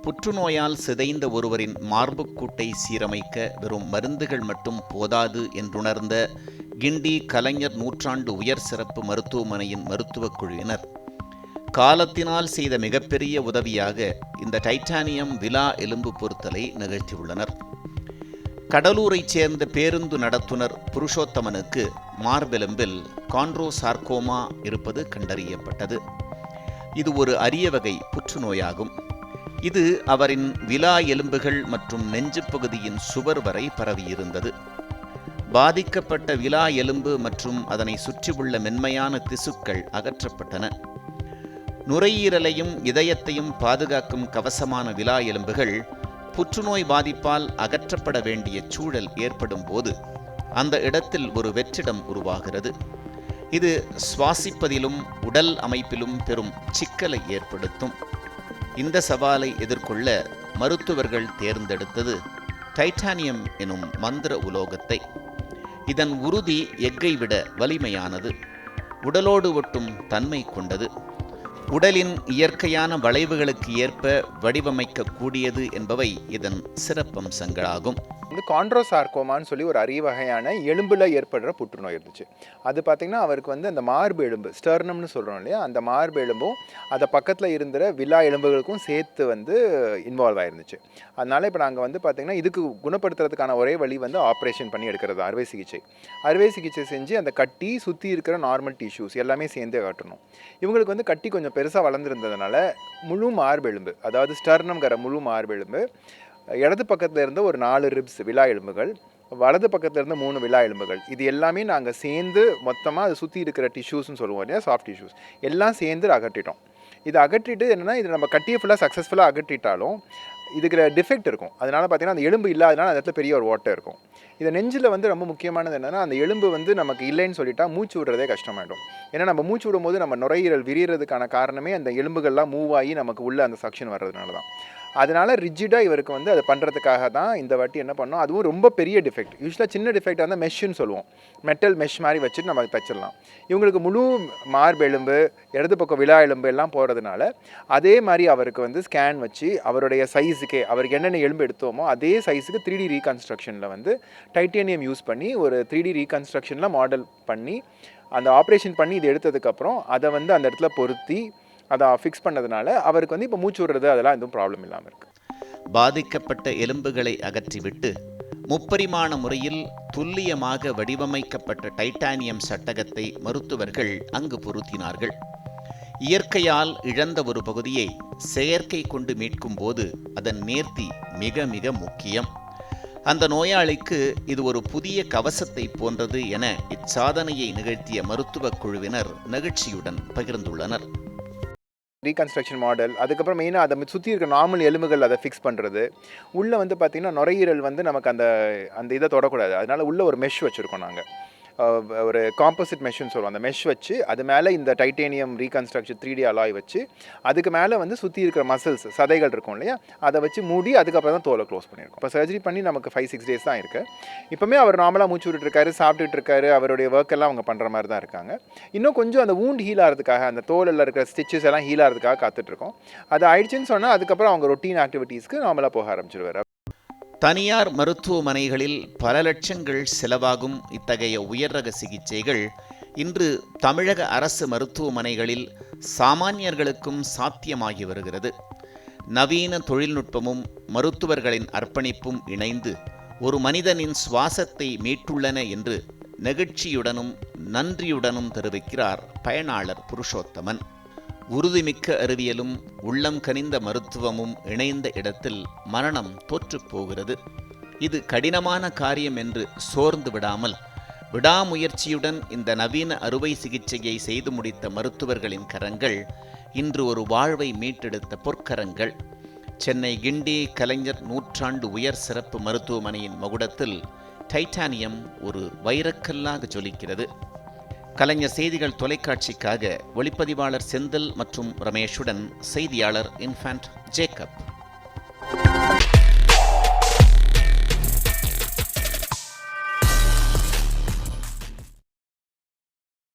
புற்றுநோயால் சிதைந்த ஒருவரின் மார்புக்கூட்டை சீரமைக்க வெறும் மருந்துகள் மட்டும் போதாது என்றுணர்ந்த கிண்டி கலைஞர் நூற்றாண்டு உயர் சிறப்பு மருத்துவமனையின் மருத்துவக் குழுவினர் காலத்தினால் செய்த மிகப்பெரிய உதவியாக இந்த டைட்டானியம் விலா எலும்பு பொருத்தலை நிகழ்த்தியுள்ளனர். கடலூரைச் சேர்ந்த பேருந்து நடத்துனர் புருஷோத்தமனுக்கு மார்பெலும்பில் கான்ட்ரோசார்கோமா இருப்பது கண்டறியப்பட்டது. இது ஒரு அரிய வகை புற்றுநோயாகும். இது அவரின் விலா எலும்புகள் மற்றும் நெஞ்சு பகுதியின் சுவர் வரை பரவியிருந்தது. பாதிக்கப்பட்ட விலா எலும்பு மற்றும் அதனை சுற்றியுள்ள மென்மையான திசுக்கள் அகற்றப்பட்டன. நுரையீரலையும் இதயத்தையும் பாதுகாக்கும் கவசமான விலா எலும்புகள் புற்றுநோய் பாதிப்பால் அகற்றப்பட வேண்டிய சூழல் ஏற்படும் போது அந்த இடத்தில் ஒரு வெற்றிடம் உருவாகிறது. இது சுவாசிப்பதிலும் உடல் அமைப்பிலும் பெரும் சிக்கலை ஏற்படுத்தும். இந்த சவாலை எதிர்கொள்ள மருத்துவர்கள் தேர்ந்தெடுத்தது டைட்டானியம் எனும் மந்திர உலோகத்தை. இதன் உறுதி எஃகை விட வலிமையானது, உடலோடு ஒட்டும் தன்மை கொண்டது, உடலின் இயற்கையான வளைவுகளுக்கு ஏற்ப வடிவமைக்கக்கூடியது என்பவை இதன் சிறப்பம்சங்களாகும். கான்ட்ரோசார்கோமான்னு சொல்லி ஒரு அரிய வகையான எலும்பில் ஏற்படுற புற்றுநோய் இருந்துச்சு. அது பார்த்திங்கன்னா அவருக்கு அந்த மார்பு எலும்பு ஸ்டர்னம்னு சொல்கிறோம் இல்லையா, அந்த மார்பு எலும்பும் அதை பக்கத்தில் இருந்த விலா எலும்புகளுக்கும் சேர்த்து இன்வால்வ் ஆயிருந்துச்சு. அதனால் இப்போ நாங்கள் பார்த்திங்கன்னா இதுக்கு குணப்படுத்துறதுக்கான ஒரே வழி ஆப்ரேஷன் பண்ணி எடுக்கிறது, அறுவை சிகிச்சை செஞ்சு அந்த கட்டி சுற்றி இருக்கிற நார்மல் டிஷ்யூஸ் எல்லாமே சேர்ந்தே காட்டணும். இவங்களுக்கு கட்டி கொஞ்சம் பெருசாக வளர்ந்துருந்ததுனால முழு மார்பு எலும்பு, அதாவது ஸ்டர்னம்ங்கிற முழு மார்பு எலும்பு, இடது பக்கத்தில் இருந்த ஒரு 4 ரிப்ஸ் விலா எலும்புகள், வலது பக்கத்தில் இருந்த 3 விலா எலும்புகள், இது எல்லாமே நாங்கள் சேர்ந்து மொத்தமாக அது சுற்றி இருக்கிற டிஷ்யூஸ்னு சொல்லுவோம் இல்லையா, சாஃப்ட் டிஷ்யூஸ் எல்லாம் சேர்ந்து அகற்றிட்டோம். இது அகற்றிட்டு என்னென்னா, இது நம்ம கட்டியை ஃபுல்லாக சக்ஸஸ்ஃபுல்லாக அகற்றிட்டாலும் இதுக்கு டிஃபெக்ட் இருக்கும். அதனால் பார்த்திங்கன்னா அந்த எலும்பு இல்லாதனால அந்த இடத்துல பெரிய ஒரு ஓட்டை இருக்கும். இந்த நெஞ்சில் ரொம்ப முக்கியமானது என்னென்னா, அந்த எலும்பு நமக்கு இல்லைன்னு சொல்லிட்டா மூச்சு விடுறதே கஷ்டமாயிடும். ஏன்னா நம்ம மூச்சு விடும்போது நம்ம நுரையீரல் விரியறதுக்கான காரணமே அந்த எலும்புகள்லாம் மூவ் ஆகி நமக்கு உள்ள அந்த சக்ஷன் வர்றதுனால தான். அதனால் ரிஜிடாக இவருக்கு அதை பண்ணுறதுக்காக தான் இந்த வாட்டி என்ன பண்ணோம், அதுவும் ரொம்ப பெரிய டிஃபெக்ட். யூஸ்வலாக சின்ன டிஃபெக்டாக இருந்தால் மெஷ்ஷுன்னு சொல்லுவோம், மெட்டல் மெஷ் மாதிரி வச்சுட்டு நம்ம தைச்சிடலாம். இவங்களுக்கு முழு மார்பு எலும்பு, இடது பக்கம் விலா எலும்பு எல்லாம் போகிறதுனால அதே மாதிரி அவருக்கு ஸ்கேன் வச்சு அவருடைய சைஸுக்கே அவருக்கு என்னென்ன எலும்பு எடுத்தோமோ அதே சைஸுக்கு 3D ரீகன்ஸ்ட்ரக்ஷனில் டைட்டேனியம் யூஸ் பண்ணி ஒரு 3D ரீகன்ஸ்ட்ரக்ஷனில் மாடல் பண்ணி அந்த ஆப்ரேஷன் பண்ணி இது எடுத்ததுக்கப்புறம் அதை அந்த இடத்துல பொருத்தி அதை ஃபிக்ஸ் பண்ணதுனால அவருக்கு இப்போ மூச்சு விடுறது அதெல்லாம் எதுவும் ப்ராப்ளம் இல்லாமல் இருக்குது. பாதிக்கப்பட்ட எலும்புகளை அகற்றிவிட்டு முப்பரிமாண முறையில் துல்லியமாக வடிவமைக்கப்பட்ட டைட்டானியம் சட்டகத்தை மருத்துவர்கள் அங்கு பொருத்தினார்கள். இயற்கையால் இழந்த ஒரு பகுதியை செயற்கை கொண்டு மீட்கும் போது அதன் நேர்த்தி மிக மிக முக்கியம். அந்த நோயாளிக்கு இது ஒரு புதிய கவசத்தை போன்றது என இச்சாதனையை நிகழ்த்திய மருத்துவக் குழுவினர் நெகிழ்ச்சியுடன் பகிர்ந்துள்ளனர். ரீகன்ஸ்ட்ரக்ஷன் மாடல், அதுக்கப்புறம் மெயினாக அதை சுற்றி இருக்கிற நார்மல் எலும்புகள் அதை ஃபிக்ஸ் பண்ணுறது, உள்ளே பார்த்திங்கன்னா நுரையீரல் நமக்கு அந்த இதை தொடக்கூடாது, அதனால் உள்ளே ஒரு மெஷ் வச்சுருக்கோம் நாங்கள், ஒரு காம்போசிட் மெஷ்ன்னு சொல்லுவோம். அந்த மெஷ் வச்சு அது மேலே இந்த டைட்டேனியம் ரீகன்ஸ்ட்ரக்ஷன் 3D அலாய் வச்சு அதுக்கு மேலே சுற்றி இருக்கிற மசில்ஸ் சதைகள் இருக்கும் இல்லையா, அதை வச்சு மூடி அதுக்கப்புறம் தான் தோலை க்ளோஸ் பண்ணியிருக்கோம். இப்போ சர்ஜரி பண்ணி நமக்கு 5-6 டேஸ் தான் இருக்குது. இப்போமே அவர் நார்மலாக மூச்சு விட்டுருக்காரு, சாப்பிட்டுட்டு இருக்காரு, அவருடைய ஒர்க் எல்லாம் அவங்க பண்ணுற மாதிரி தான் இருக்காங்க. இன்னும் கொஞ்சம் அந்த வூண்ட் ஹீல் ஆகிறதுக்காக, அந்த தோலில் இருக்கிற ஸ்டிச்சஸ் எல்லாம் ஹீல் ஆகிறதுக்காக காத்துட்ருக்கோம். அது ஆயிடுச்சுன்னு சொன்னால் அதுக்கப்புறம் அவங்க ரொட்டீன் ஆக்டிவிட்டீஸ்க்கு நார்மலாக போக ஆரம்பிச்சிடுவார். தனியார் மருத்துவமனைகளில் பல லட்சங்கள் செலவாகும் இத்தகைய உயர் ரக சிகிச்சைகள் இன்று தமிழக அரசு மருத்துவமனைகளில் சாமானியர்களுக்கும் சாத்தியமாகி வருகிறது. நவீன தொழில்நுட்பமும் மருத்துவர்களின் அர்ப்பணிப்பும் இணைந்து ஒரு மனிதனின் சுவாசத்தை மீட்டுள்ளன என்று நெகிழ்ச்சியுடனும் நன்றியுடனும் தெரிவிக்கிறார் பயனாளர் புருஷோத்தமன். உறுதிமிக்க அறிவியலும் உள்ளம் கனிந்த மருத்துவமும் இணைந்த இடத்தில் மரணம் தோற்றுப் போகிறது. இது கடினமான காரியம் என்று சோர்ந்து விடாமல் விடாமுயற்சியுடன் இந்த நவீன அறுவை சிகிச்சையை செய்து முடித்த மருத்துவர்களின் கரங்கள் இன்று ஒரு வாழ்வை மீட்டெடுத்த பொற்கரங்கள். சென்னை கிண்டி கலைஞர் நூற்றாண்டு உயர் சிறப்பு மருத்துவமனையின் மகுடத்தில் டைட்டானியம் ஒரு வைரக்கல்லாக ஜொலிக்கிறது. கலைஞர் செய்திகள் தொலைக்காட்சிக்காக ஒளிப்பதிவாளர் செந்தில் மற்றும் ரமேஷுடன் செய்தியாளர் இன்ஃபேன்ட் ஜேக்கப்.